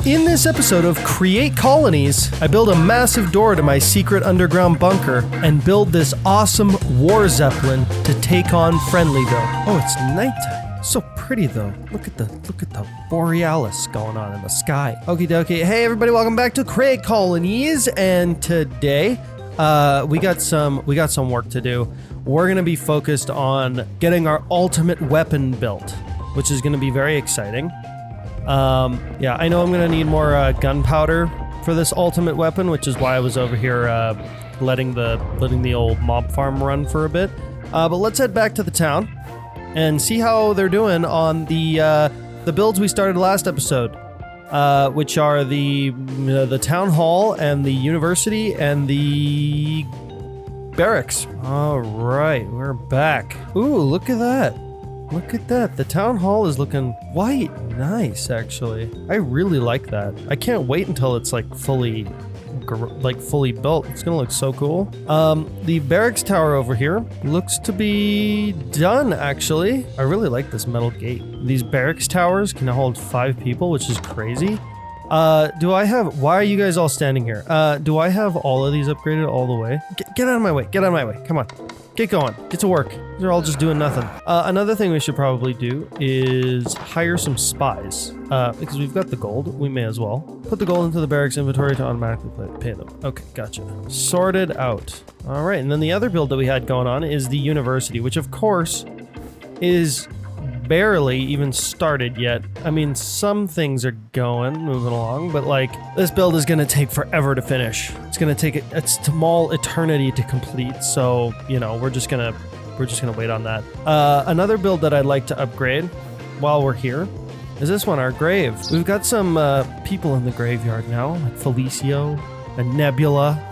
In this episode of Create Colonies, I build a massive door to my secret underground bunker and build this awesome war zeppelin to take on Friendlyville. Oh, it's nighttime. So pretty though. Look at the borealis going on in the sky. Okie dokie. Hey everybody, welcome back to Create Colonies, and today we got some work to do. We're gonna be focused on getting our ultimate weapon built, which is gonna be very exciting. Yeah, I know I'm gonna need more gunpowder for this ultimate weapon, which is why I was over here letting the old mob farm run for a bit. But let's head back to the town and see how they're doing on the builds we started last episode, which are the town hall and the university and the barracks. All right, we're back. Ooh, look at that. Look at that. The town hall is looking quite nice, actually. I really like that. I can't wait until it's like fully built. It's gonna look so cool. The barracks tower over here looks to be done, actually. I really like this metal gate. These barracks towers can hold 5 people, which is crazy. Why are you guys all standing here? Do I have all of these upgraded all the way? Get out of my way. Get out of my way. Come on. Get going. Get to work. They're all just doing nothing. Another thing we should probably do is hire some spies. Because we've got the gold, we may as well. Put the gold into the barracks inventory to automatically pay them. Okay, gotcha. Sorted out. All right, and then the other build that we had going on is the university, which of course is barely even started yet. I mean, some things are moving along, but like this build is gonna take forever to finish. It's gonna take a small eternity to complete. So, you know, we're just gonna wait on that. Another build that I'd like to upgrade while we're here is this one, our grave. We've got some people in the graveyard now, like Felicio and Nebula.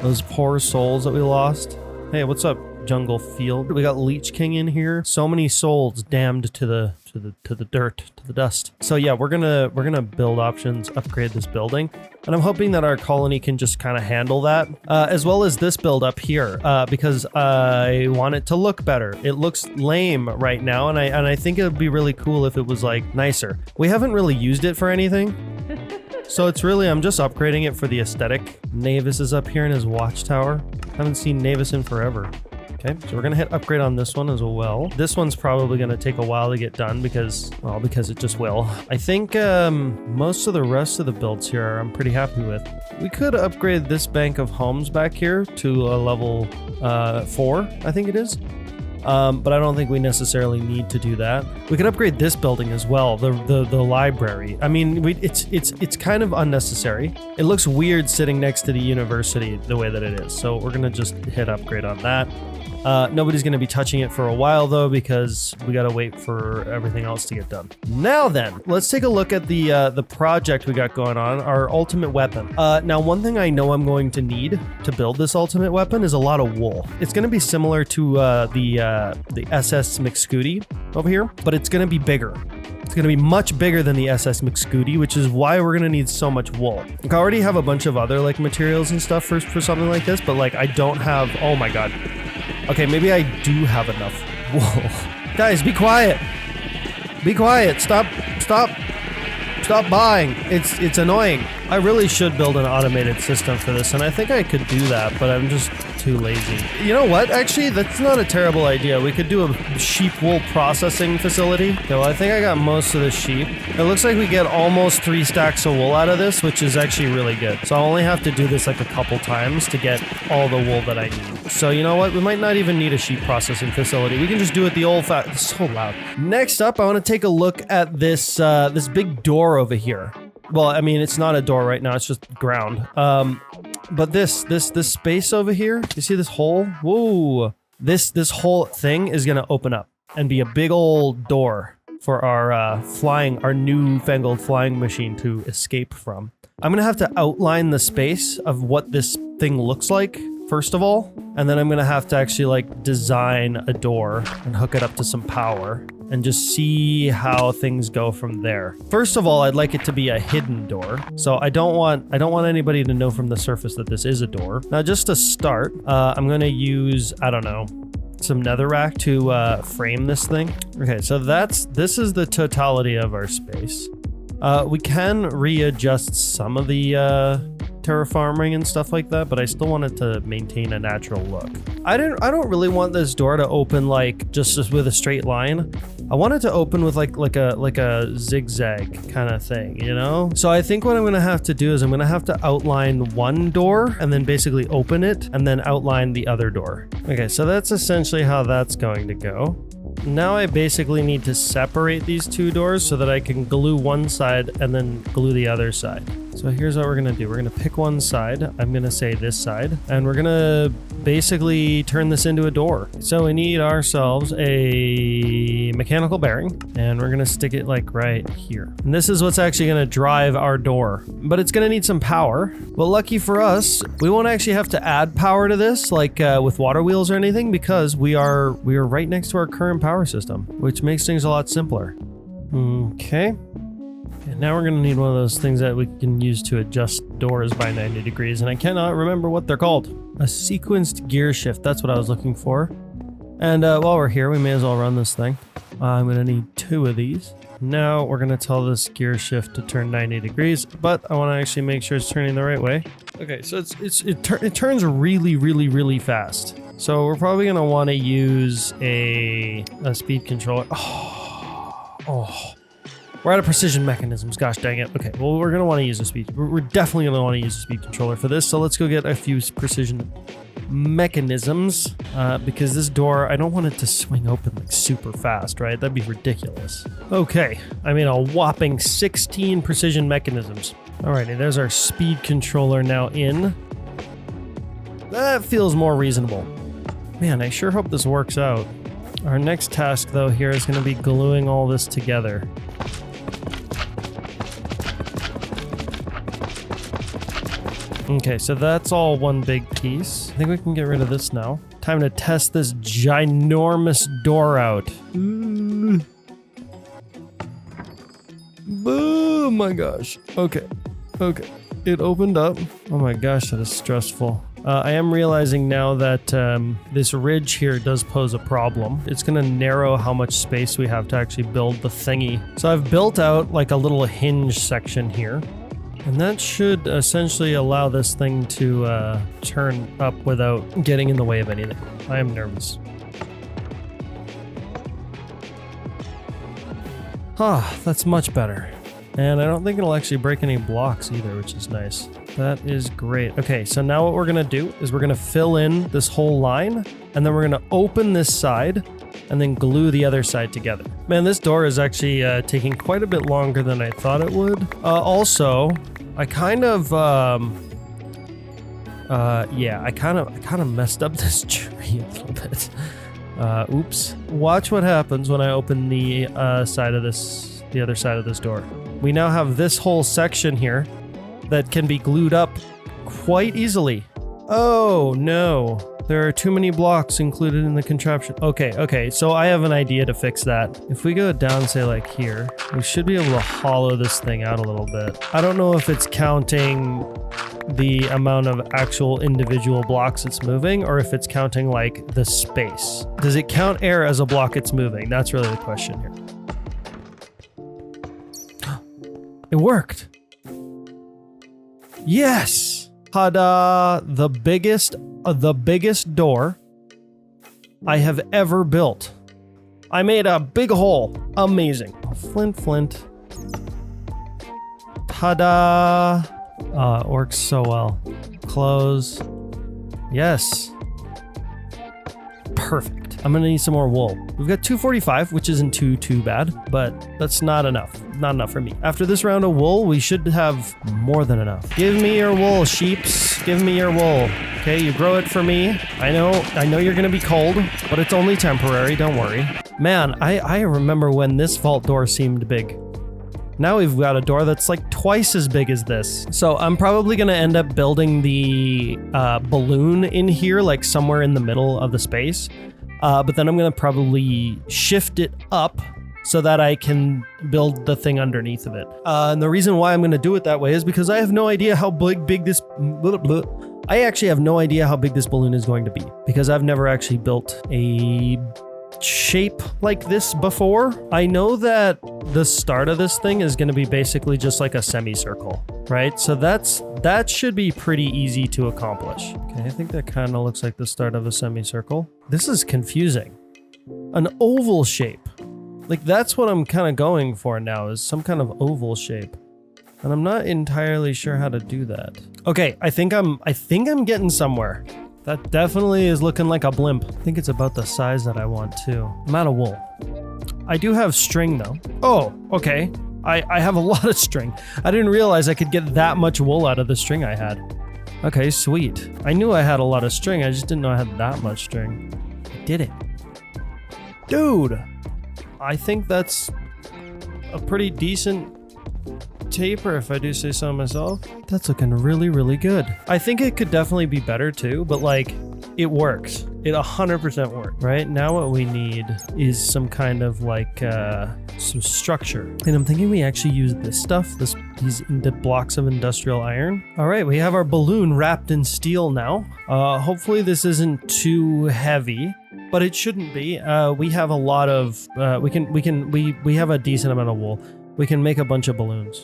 Those poor souls that we lost. Hey, what's up, Jungle Field? We got Leech King in here. So many souls damned to the dirt, to the dust. So yeah, we're gonna build options, upgrade this building, and I'm hoping that our colony can just kind of handle that, as well as this build up here, because I want it to look better. It looks lame right now, and I think it would be really cool if it was like nicer. We haven't really used it for anything. So it's really, I'm just upgrading it for the aesthetic. Navis is up here in his watchtower. Haven't seen Navis in forever. Okay, so we're gonna hit upgrade on this one as well. This one's probably gonna take a while to get done because it just will. I think most of the rest of the builds here I'm pretty happy with. We could upgrade this bank of homes back here to a level 4, I think it is. But I don't think we necessarily need to do that. We could upgrade this building as well, the library. I mean, it's kind of unnecessary. It looks weird sitting next to the university the way that it is. So we're gonna just hit upgrade on that. Nobody's gonna be touching it for a while though, because we gotta wait for everything else to get done. Now then, let's take a look at the project we got going on, our ultimate weapon. Now one thing I know I'm going to need to build this ultimate weapon is a lot of wool. It's gonna be similar to the SS McScooty over here, but it's gonna be bigger. It's gonna be much bigger than the SS McScooty, which is why we're gonna need so much wool. Like, I already have a bunch of other like materials and stuff for something like this, but like I don't have, oh my god. Okay, maybe I do have enough wool. Guys, be quiet. Be quiet. Stop buying. It's annoying. I really should build an automated system for this, and I think I could do that, but I'm just too lazy. You know what? Actually, that's not a terrible idea. We could do a sheep wool processing facility. Okay, well, I think I got most of the sheep. It looks like we get almost 3 stacks of wool out of this, which is actually really good. So I'll only have to do this like a couple times to get all the wool that I need. So you know what? We might not even need a sheep processing facility. We can just do it the old fat. It's so loud. Next up, I want to take a look at this this big door over here. Well, I mean, it's not a door right now. It's just ground. But this space over here, you see this hole? Whoa! This whole thing is gonna open up and be a big old door for our newfangled flying machine to escape from. I'm gonna have to outline the space of what this thing looks like first of all, and then I'm gonna have to actually like design a door and hook it up to some power and just see how things go from there. First of all, I'd like it to be a hidden door. So I don't want anybody to know from the surface that this is a door. Now, just to start, I'm gonna use, I don't know, some netherrack to frame this thing. Okay, so this is the totality of our space. We can readjust some of the terraforming and stuff like that, but I still want it to maintain a natural look. I don't really want this door to open like just with a straight line. I want it to open with like a zigzag kind of thing, you know? So I think what I'm gonna have to do is I'm gonna have to outline one door and then basically open it and then outline the other door. Okay, so that's essentially how that's going to go. Now I basically need to separate these two doors so that I can glue one side and then glue the other side. So here's what we're gonna do. We're gonna pick one side. I'm gonna say this side, and we're gonna basically turn this into a door. So we need ourselves a mechanical bearing, and we're gonna stick it like right here. And this is what's actually gonna drive our door, but it's gonna need some power. But lucky for us, we won't actually have to add power to this like with water wheels or anything, because we are right next to our current power system, which makes things a lot simpler. Okay. And now we're going to need one of those things that we can use to adjust doors by 90 degrees, and I cannot remember what they're called. A sequenced gear shift, that's what I was looking for. And while we're here, we may as well run this thing. I'm going to need 2 of these. Now we're going to tell this gear shift to turn 90 degrees, but I want to actually make sure it's turning the right way. Okay, so it turns really fast. So we're probably going to want to use a speed controller. Oh. We're out of precision mechanisms, gosh dang it. Okay, well, we're gonna wanna use a speed. We're definitely gonna wanna use a speed controller for this, so let's go get a few precision mechanisms, because this door, I don't want it to swing open like super fast, right? That'd be ridiculous. Okay, I mean a whopping 16 precision mechanisms. Alrighty, there's our speed controller now in. That feels more reasonable. Man, I sure hope this works out. Our next task, though, here is gonna be gluing all this together. Okay, so that's all one big piece. I think we can get rid of this now. Time to test this ginormous door out. Oh my gosh. Okay. It opened up. Oh my gosh, that is stressful. I am realizing now that this ridge here does pose a problem. It's gonna narrow how much space we have to actually build the thingy. So I've built out like a little hinge section here. And that should essentially allow this thing to turn up without getting in the way of anything. I am nervous. That's much better. And I don't think it'll actually break any blocks either, which is nice. That is great. Okay, so now what we're gonna do is we're gonna fill in this whole line, and then we're gonna open this side, and then glue the other side together. Man, this door is actually taking quite a bit longer than I thought it would. Also, I kind of, I kind of messed up this tree a little bit. Oops. Watch what happens when I open the other side of this door. We now have this whole section here that can be glued up quite easily. Oh no. There are too many blocks included in the contraption. Okay, so I have an idea to fix that. If we go down, say like here, we should be able to hollow this thing out a little bit. I don't know if it's counting the amount of actual individual blocks it's moving, or if it's counting like the space. Does it count air as a block it's moving? That's really the question here. It worked. Yes! Ta-da! The biggest door I have ever built. I made a big hole. Amazing. Flint. Ta-da! It works so well. Close. Yes. Perfect. I'm gonna need some more wool. We've got 245, which isn't too bad, but that's not enough. Not enough for me. After this round of wool, we should have more than enough. Give me your wool, sheeps. Give me your wool. Okay, you grow it for me. I know you're gonna be cold, but it's only temporary, don't worry. Man, I remember when this vault door seemed big. Now we've got a door that's like twice as big as this. So I'm probably gonna end up building the balloon in here, like somewhere in the middle of the space. But then I'm gonna probably shift it up so that I can build the thing underneath of it. And the reason why I'm gonna do it that way is because I have no idea how big this... I actually have no idea how big this balloon is going to be, because I've never actually built a shape like this before. I know that the start of this thing is going to be basically just like a semicircle, right? So that should be pretty easy to accomplish. Okay, I think that kind of looks like the start of a semicircle. This is confusing. An oval shape. Like that's what I'm kind of going for now, is some kind of oval shape. And I'm not entirely sure how to do that. Okay, I think I'm getting somewhere. That definitely is looking like a blimp. I think it's about the size that I want too. I'm out of wool. I do have string though. Oh, okay. I have a lot of string. I didn't realize I could get that much wool out of the string I had. Okay, sweet. I knew I had a lot of string, I just didn't know I had that much string. I did it. Dude, I think that's a pretty decent taper, if I do say so myself. That's looking really, really good. I think it could definitely be better too, but like, it works. It 100% works. Right now what we need is some kind of like some structure. And I'm thinking we actually use this stuff, these blocks of industrial iron. All right, we have our balloon wrapped in steel now. Hopefully this isn't too heavy, but it shouldn't be. We have a lot of, we have a decent amount of wool. We can make a bunch of balloons.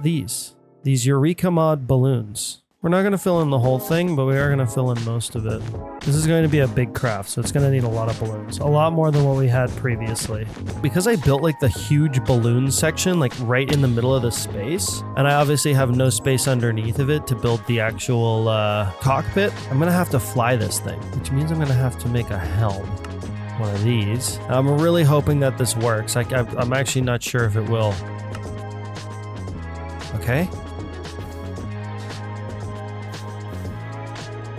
These Eureka Mod balloons. We're not gonna fill in the whole thing, but we are gonna fill in most of it. This is going to be a big craft, so it's gonna need a lot of balloons. A lot more than what we had previously. Because I built like the huge balloon section, like right in the middle of the space, and I obviously have no space underneath of it to build the actual cockpit, I'm gonna have to fly this thing, which means I'm gonna have to make a helm. One of these. I'm really hoping that this works. I'm actually not sure if it will. Okay.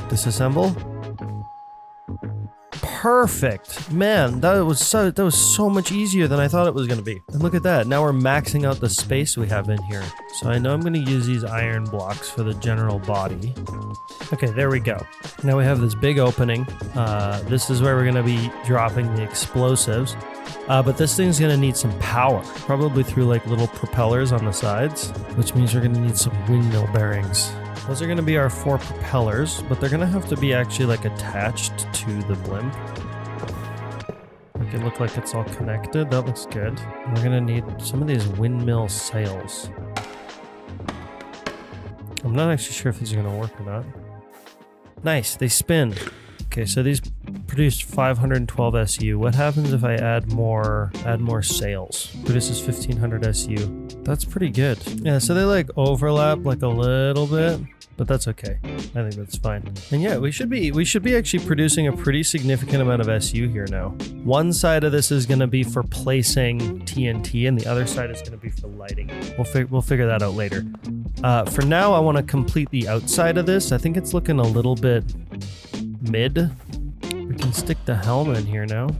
Disassemble. Perfect. Man, that was so much easier than I thought it was going to be. And look at that. Now we're maxing out the space we have in here. So I know I'm going to use these iron blocks for the general body. Okay, there we go. Now we have this big opening. This is where we're going to be dropping the explosives. But this thing's going to need some power, probably through like little propellers on the sides, which means we're going to need some windmill bearings. Those are going to be our 4 propellers, but they're going to have to be actually like attached to the blimp. Make it look like it's all connected. That looks good. We're going to need some of these windmill sails. I'm not actually sure if these are going to work or not. Nice, they spin. Okay, so these produced 512 SU. What happens if I add more sails? Produces 1500 SU. That's pretty good. Yeah, so they like overlap like a little bit, but that's okay. I think that's fine. And yeah, we should be actually producing a pretty significant amount of SU here now. One side of this is going to be for placing TNT, and the other side is going to be for lighting. We'll figure that out later. For now, I want to complete the outside of this. I think it's looking a little bit mid. We can stick the helm in here now.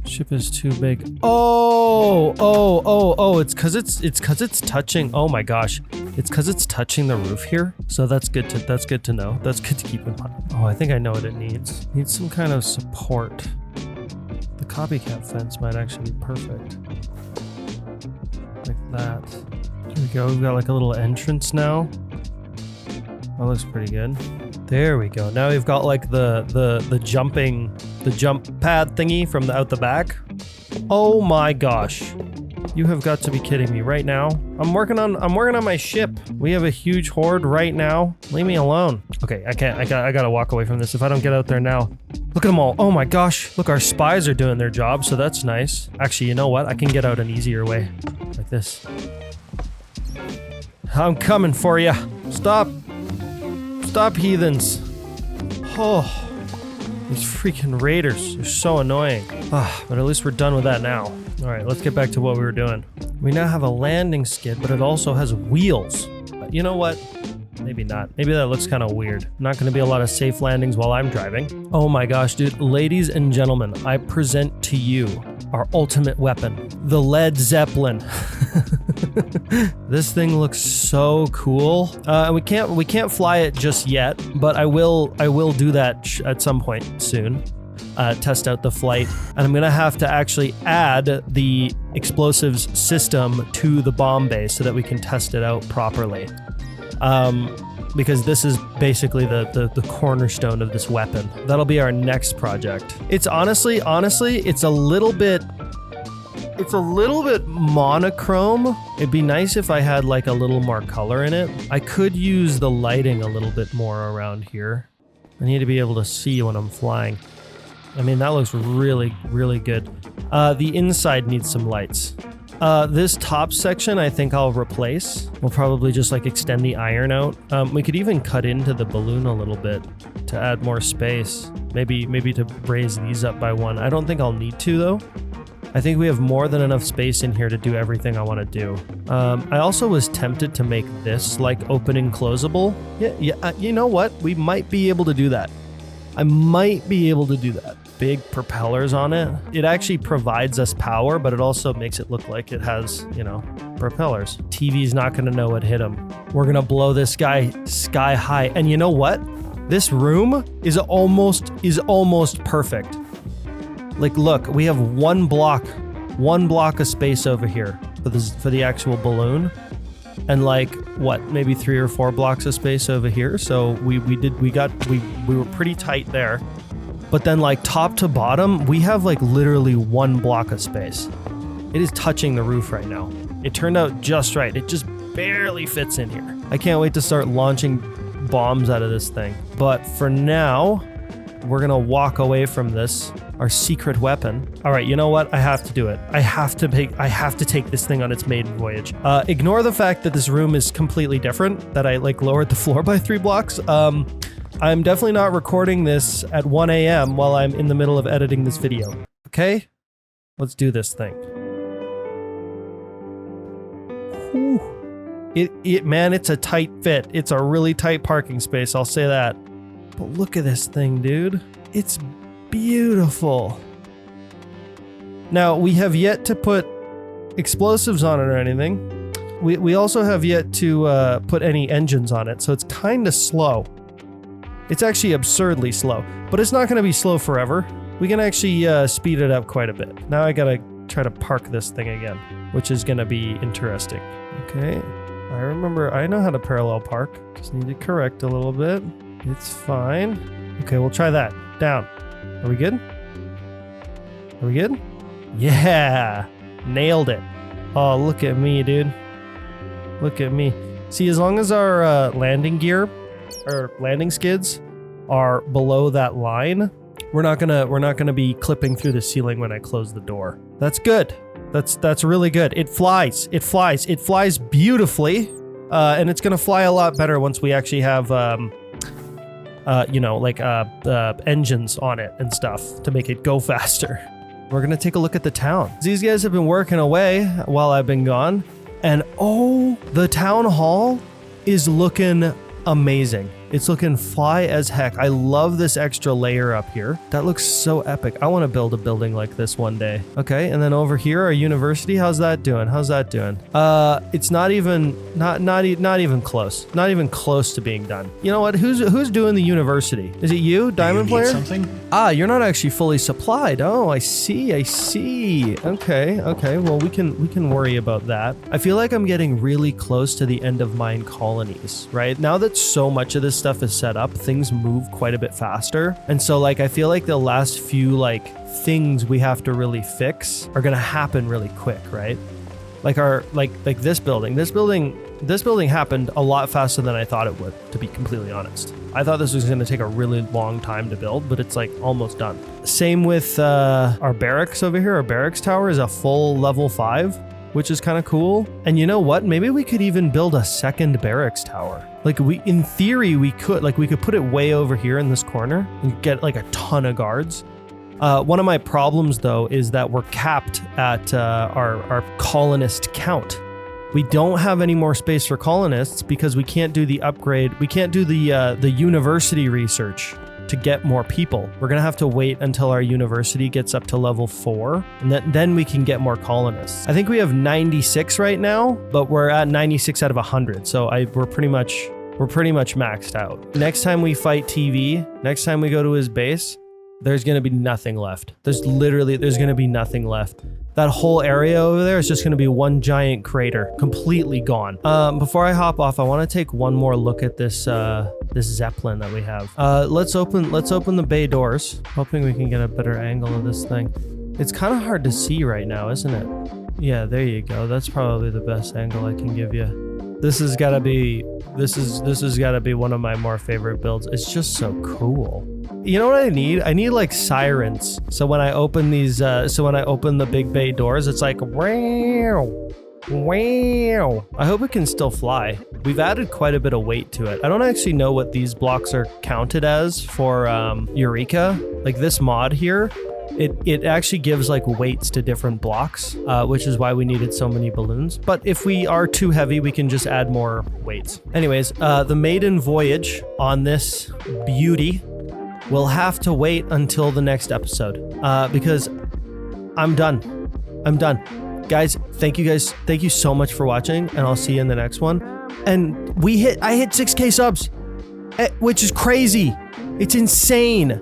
Ship is too big. Oh, it's cause it's touching. Oh my gosh. It's cause it's touching the roof here. So that's good to know. That's good to keep in mind. Oh, I think I know what it needs. It needs some kind of support. The copycat fence might actually be perfect. Like that. There we go. We've got like a little entrance now. That looks pretty good. There we go. Now we've got like the jump pad thingy from out the back. Oh my gosh. You have got to be kidding me right now. I'm working on my ship. We have a huge horde right now. Leave me alone. Okay, I can't. I gotta walk away from this if I don't get out there now. Look at them all. Oh my gosh. Look, our spies are doing their job, so that's nice. Actually, you know what? I can get out an easier way. Like this. I'm coming for you. Stop, heathens. Oh, these freaking raiders are so annoying. But at least we're done with that now. All right, let's get back to what we were doing. We now have a landing skid, but it also has wheels. You know what? Maybe not. Maybe that looks kind of weird. Not going to be a lot of safe landings while I'm driving. Oh my gosh, dude. Ladies and gentlemen, I present to you our ultimate weapon, the Led Zeppelin. This thing looks so cool. We can't fly it just yet, but I will do that at some point soon. Test out the flight, and I'm gonna have to actually add the explosives system to the bomb bay so that we can test it out properly. because this is basically the cornerstone of this weapon. That'll be our next project. It's honestly, it's a little bit monochrome. It'd be nice if I had like a little more color in it. I could use the lighting a little bit more around here. I need to be able to see when I'm flying. I mean, that looks really, really good. The inside needs some lights. This top section, I think I'll replace. We'll probably just like extend the iron out. We could even cut into the balloon a little bit to add more space. Maybe to raise these up by one. I don't think I'll need to though. I think we have more than enough space in here to do everything I want to do. I also was tempted to make this like open and closable. Yeah, you know what? We might be able to do that. I might be able to do that. Big propellers on it. It actually provides us power, but it also makes it look like it has, you know, propellers. TV's not going to know what hit him. We're going to blow this guy sky high. And you know what? This room is almost perfect. Like, look, we have one block of space over here for the actual balloon, and like what, maybe 3 or 4 blocks of space over here. So we were pretty tight there. But then like top to bottom, we have like literally 1 block of space. It is touching the roof right now. It turned out just right. It just barely fits in here. I can't wait to start launching bombs out of this thing. But for now, we're gonna walk away from this, our secret weapon. All right, you know what? I have to do it. I have to take this thing on its maiden voyage. Ignore the fact that this room is completely different, that I like lowered the floor by 3 blocks. I'm definitely not recording this at 1 a.m. while I'm in the middle of editing this video. Okay? Let's do this thing. Whew. Man, it's a tight fit. It's a really tight parking space, I'll say that. But look at this thing, dude. It's beautiful. Now, we have yet to put explosives on it or anything. We also have yet to put any engines on it, so it's kind of slow. It's actually absurdly slow, but it's not going to be slow forever. We can actually speed it up quite a bit. Now I got to try to park this thing again, which is going to be interesting. Okay, I know how to parallel park. Just need to correct a little bit. It's fine. Okay, we'll try that. Down. Are we good? Are we good? Yeah! Nailed it. Oh, look at me, dude. Look at me. See, as long as our landing gear, or landing skids, are below that line, we're not gonna be clipping through the ceiling when I close the door. That's good. That's really good. It flies. It flies beautifully, and it's gonna fly a lot better once we actually have engines on it and stuff to make it go faster. We're gonna take a look at the town. These guys have been working away while I've been gone, and oh, the town hall is looking amazing. It's looking fly as heck. I love this extra layer up here. That looks so epic. I want to build a building like this one day. Okay, and then over here, our university. How's that doing? It's not even close. Not even close to being done. You know what? Who's doing the university? Is it you, Diamond Player? Something? Ah, you're not actually fully supplied. Oh, I see. Okay. Well, we can worry about that. I feel like I'm getting really close to the end of mine colonies, right? Now that so much of this stuff is set up, things move quite a bit faster. And so like I feel like the last few like things we have to really fix are gonna happen really quick, right? Like our like this building happened a lot faster than I thought it would, to be completely honest. I thought this was going to take a really long time to build, but it's like almost done. Same with our barracks over here. Our barracks tower is a full level 5, which is kind of cool. And you know what? Maybe we could even build a second barracks tower. Like in theory, we could put it way over here in this corner and get like a ton of guards. One of my problems though is that we're capped at our colonist count. We don't have any more space for colonists because we can't do the upgrade. We can't do the university research to get more people. We're gonna have to wait until our university gets up to level 4, and then we can get more colonists. I think we have 96 right now, but we're at 96 out of 100. So we're pretty much maxed out. Next time we fight TV, next time we go to his base, there's gonna be nothing left. There's gonna be nothing left. that whole area over there is just going to be one giant crater, completely gone. Before I hop off, I want to take one more look at this this Zeppelin that we have. Let's open the bay doors, hoping we can get a better angle of this thing. It's kind of hard to see right now, isn't it? Yeah, there you go. That's probably the best angle I can give you. This has got to be one of my more favorite builds. It's just so cool. You know what I need? I need like sirens. So when I open these, when I open the big bay doors, it's like wow, wow. I hope it can still fly. We've added quite a bit of weight to it. I don't actually know what these blocks are counted as for Eureka. Like this mod here. It actually gives like weights to different blocks, which is why we needed so many balloons. But if we are too heavy, we can just add more weights. Anyways, the maiden voyage on this beauty will have to wait until the next episode, because I'm done. I'm done. Guys, thank you so much for watching, and I'll see you in the next one. And I hit 6K subs, which is crazy. It's insane.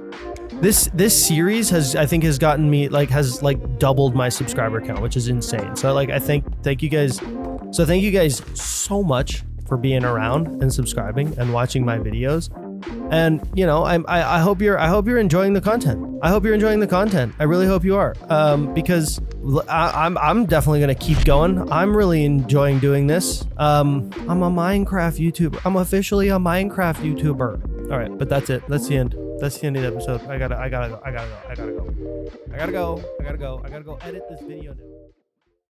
This series has gotten me has doubled my subscriber count, which is insane. So thank you guys so much for being around and subscribing and watching my videos. And you know, I hope you're enjoying the content. I hope you're enjoying the content. I really hope you are, because I'm definitely gonna keep going. I'm really enjoying doing this. I'm a Minecraft YouTuber. I'm officially a Minecraft YouTuber. All right, but that's it. That's the end. That's the end of the episode. I gotta go edit this video now.